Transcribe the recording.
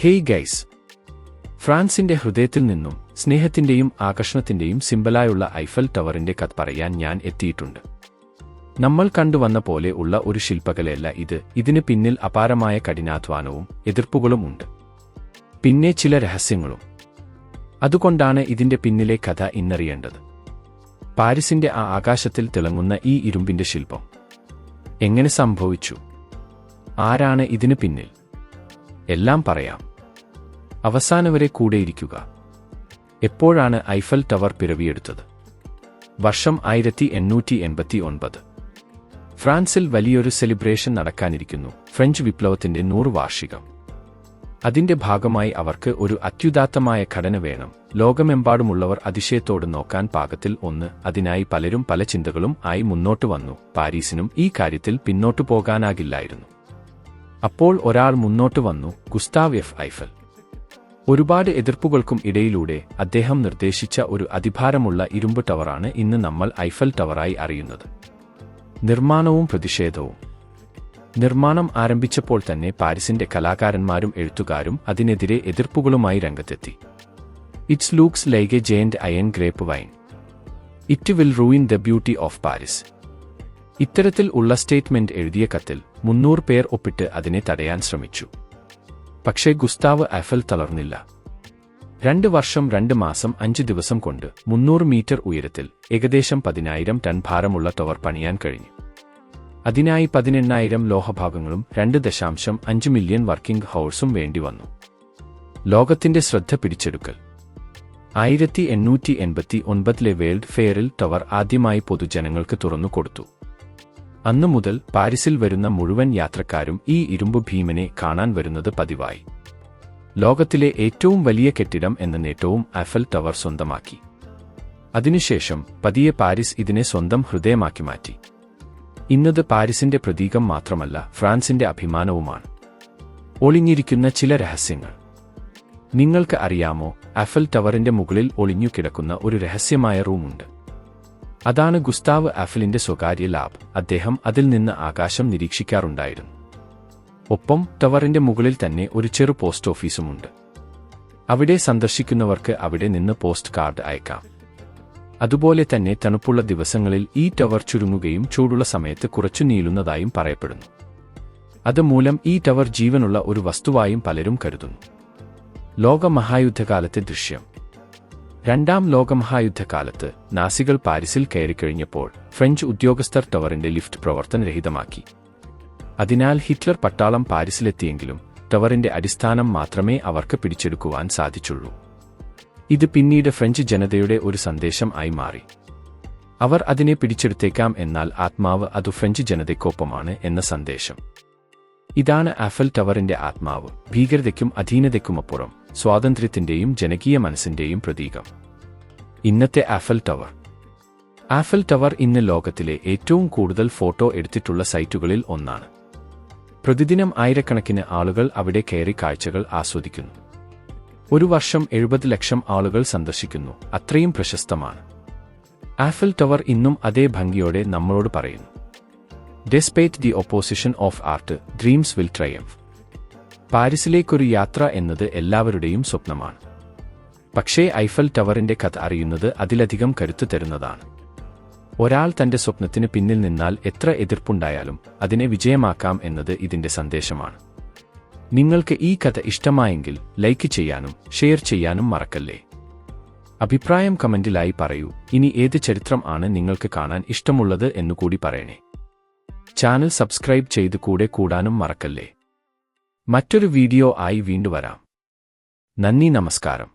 Hey guys, ഫ്രാൻസിന്റെ ഹൃദയത്തിൽ നിന്നും സ്നേഹത്തിന്റെയും ആകർഷണത്തിന്റെയും സിംബലായുള്ള ഐഫൽ ടവറിന്റെ കഥ പറയാൻ ഞാൻ എത്തിയിട്ടുണ്ട്. നമ്മൾ കണ്ടുവന്ന പോലെ ഉള്ള ഒരു ശില്പകലയല്ല ഇത്. ഇതിന് പിന്നിൽ അപാരമായ കഠിനാധ്വാനവും എതിർപ്പുകളും ഉണ്ട്. പിന്നെ ചില രഹസ്യങ്ങളും. അതുകൊണ്ടാണ് ഇതിന്റെ പിന്നിലെ കഥ ഇന്നറിയേണ്ടത്. പാരീസിന്റെ ആ ആകാശത്തിൽ തിളങ്ങുന്ന ഈ ഇരുമ്പിന്റെ ശില്പം എങ്ങനെ സംഭവിച്ചു? ആരാണ് ഇതിന് പിന്നിൽ? എല്ലാം പറയാം. അവസാനം വരെ കൂടെയിരിക്കുക. എപ്പോഴാണ് ഐഫൽ ടവർ പിറവിയെടുത്തത്? വർഷം 1889. ഫ്രാൻസിൽ വലിയൊരു സെലിബ്രേഷൻ നടക്കാനിരിക്കുന്നു. ഫ്രഞ്ച് വിപ്ലവത്തിന്റെ 100 വാർഷികം. അതിന്റെ ഭാഗമായി അവർക്ക് ഒരു അത്യുദാത്തമായ ഘടന വേണം. ലോകമെമ്പാടുമുള്ളവർ അതിശയത്തോട് നോക്കാൻ പാകത്തിൽ ഒന്ന്. അതിനായി പലരും പല ചിന്തകളും ആയി മുന്നോട്ട് വന്നു. പാരീസിനും ഈ കാര്യത്തിൽ പിന്നോട്ടു പോകാനാകില്ലായിരുന്നു. അപ്പോൾ ഒരാൾ മുന്നോട്ട് വന്നു, ഗുസ്താവ് എഫ് ഐഫൽ. ഒരുപാട് എതിർപ്പുകൾക്കും ഇടയിലൂടെ അദ്ദേഹം നിർദ്ദേശിച്ച ഒരു അതിഭാരമുള്ള ഇരുമ്പ് ടവറാണ് ഇന്ന് നമ്മൾ ഐഫൽ ടവറായി അറിയുന്നത്. നിർമ്മാണവും പ്രതിഷേധവും. നിർമ്മാണം ആരംഭിച്ചപ്പോൾ തന്നെ പാരീസിന്റെ കലാകാരന്മാരും എഴുത്തുകാരും അതിനെതിരെ എതിർപ്പുകളുമായി രംഗത്തെത്തി. It's looks like A giant iron grape wine. It will ruin the beauty of Paris. ഇത്തരത്തിൽ ഉള്ള സ്റ്റേറ്റ്മെന്റ് എഴുതിയ കത്തിൽ 300 പേർ ഒപ്പിട്ട് അതിനെ തടയാൻ ശ്രമിച്ചു. പക്ഷേ ഗുസ്താവ് ഐഫൽ തളർന്നില്ല. 2 വർഷം 2 മാസം 5 ദിവസം കൊണ്ട് 300 മീറ്റർ ഉയരത്തിൽ ഏകദേശം 10,000 ടൺ ഭാരമുള്ള ടവർ പണിയാൻ കഴിഞ്ഞു. അതിനായി 18,000 ലോഹഭാഗങ്ങളും 2.5 മില്യൺ വർക്കിംഗ് ഹവേഴ്സും വേണ്ടിവന്നു. ലോകത്തിന്റെ ശ്രദ്ധ പിടിച്ചെടുക്കൽ. 1889 വേൾഡ് ഫെയറിൽ ടവർ ആദ്യമായി പൊതുജനങ്ങൾക്ക് തുറന്നു കൊടുത്തു. അന്നു മുതൽ പാരീസിൽ വരുന്ന മുഴുവൻ യാത്രക്കാരും ഈ ഇരുമ്പ് ഭീമനെ കാണാൻ വരുന്നത് പതിവായി. ലോകത്തിലെ ഏറ്റവും വലിയ കെട്ടിടം എന്ന നേട്ടവും ഐഫൽ ടവർ സ്വന്തമാക്കി. അതിനുശേഷം പതിയെ പാരീസ് ഇതിനെ സ്വന്തം ഹൃദയമാക്കി മാറ്റി. ഇന്നത് പാരീസിന്റെ പ്രതീകം മാത്രമല്ല, ഫ്രാൻസിന്റെ അഭിമാനവുമാണ്. ഒളിഞ്ഞിരിക്കുന്ന ചില രഹസ്യങ്ങൾ നിങ്ങൾക്ക് അറിയാമോ? ഐഫൽ ടവറിന്റെ മുകളിൽ ഒളിഞ്ഞു കിടക്കുന്ന ഒരു രഹസ്യമായ റൂമുണ്ട്. അതാണ് ഗുസ്താവ് ഐഫലിന്റെ സ്വകാര്യ ലാബ്. അദ്ദേഹം അതിൽ നിന്ന് ആകാശം നിരീക്ഷിക്കാറുണ്ടായിരുന്നു. ഒപ്പം ടവറിന്റെ മുകളിൽ തന്നെ ഒരു ചെറു പോസ്റ്റ് ഓഫീസുമുണ്ട്. അവിടെ സന്ദർശിക്കുന്നവർക്ക് അവിടെ നിന്ന് പോസ്റ്റ് കാർഡ് അയക്കാം. അതുപോലെ തന്നെ തണുപ്പുള്ള ദിവസങ്ങളിൽ ഈ ടവർ ചുരുങ്ങുകയും ചൂടുള്ള സമയത്ത് കുറച്ചു നീളുന്നതായും പറയപ്പെടുന്നു. അതുമൂലം ഈ ടവർ ജീവനുള്ള ഒരു വസ്തുവായും പലരും കരുതുന്നു. ലോകമഹായുദ്ധകാലത്തെ ദൃശ്യം. 2ാം ലോകമഹായുദ്ധകാലത്ത് നാസികൾ പാരീസിൽ കയറിക്കഴിഞ്ഞപ്പോൾ ഫ്രഞ്ച് ഉദ്യോഗസ്ഥർ ടവറിന്റെ ലിഫ്റ്റ് പ്രവർത്തനരഹിതമാക്കി. അതിനാൽ ഹിറ്റ്ലർ പട്ടാളം പാരീസിലെത്തിയെങ്കിലും ടവറിന്റെ അടിസ്ഥാനം മാത്രമേ അവർക്ക് പിടിച്ചെടുക്കുവാൻ സാധിച്ചുള്ളൂ. ഇത് പിന്നീട് ഫ്രഞ്ച് ജനതയുടെ ഒരു സന്ദേശം ആയി മാറി. അവർ അതിനെ പിടിച്ചെടുത്തേക്കാം, എന്നാൽ ആത്മാവ് അതു ഫ്രഞ്ച് ജനതയ്ക്കൊപ്പമാണ് എന്ന സന്ദേശം. ഇതാണ് ഐഫൽ ടവറിന്റെ ആത്മാവ്. ഭീകരതയ്ക്കും അധീനതയ്ക്കുമപ്പുറം സ്വാതന്ത്ര്യത്തിന്റെയും ജനകീയ മനസ്സിന്റെയും പ്രതീകം. ഇന്നത്തെ ഐഫൽ ടവർ. ഐഫൽ ടവർ ഇന്ന് ലോകത്തിലെ ഏറ്റവും കൂടുതൽ ഫോട്ടോ എടുത്തിട്ടുള്ള സൈറ്റുകളിൽ ഒന്നാണ്. പ്രതിദിനം ആയിരക്കണക്കിന് ആളുകൾ അവിടെ കയറി കാഴ്ചകൾ ആസ്വദിക്കുന്നു. ഒരു വർഷം 70 ലക്ഷം ആളുകൾ സന്ദർശിക്കുന്നു. അത്രയും പ്രശസ്തമാണ്. ഐഫൽ ടവർ ഇന്നും അതേ ഭംഗിയോടെ നമ്മളോട് പറയുന്നു, Despite the opposition of art, dreams will triumph. പാരീസിലേക്കൊരു യാത്ര എന്നത് എല്ലാവരുടെയും സ്വപ്നമാണ്. പക്ഷേ ഐഫൽ ടവറിന്റെ കഥ അറിയുന്നത് അതിലധികം കരുത്ത് തരുന്നതാണ്. ഒരാൾ തന്റെ സ്വപ്നത്തിന് പിന്നിൽ നിന്നാൽ എത്ര എതിർപ്പുണ്ടായാലും അതിനെ വിജയമാക്കാം എന്നത് ഇതിന്റെ സന്ദേശമാണ്. നിങ്ങൾക്ക് ഈ കഥ ഇഷ്ടമായെങ്കിൽ ലൈക്ക് ചെയ്യാനും ഷെയർ ചെയ്യാനും മറക്കല്ലേ. അഭിപ്രായം കമന്റിലായി പറയൂ. ഇനി ഏത് ചരിത്രം ആണ് നിങ്ങൾക്ക് കാണാൻ ഇഷ്ടമുള്ളത് എന്നുകൂടി പറയണേ. ചാനൽ സബ്സ്ക്രൈബ് ചെയ്ത് കൂടെ കൂടാനും മറക്കല്ലേ. മറ്റൊരു വീഡിയോ ആയി വീണ്ടും വരാം. നന്ദി, നമസ്കാരം.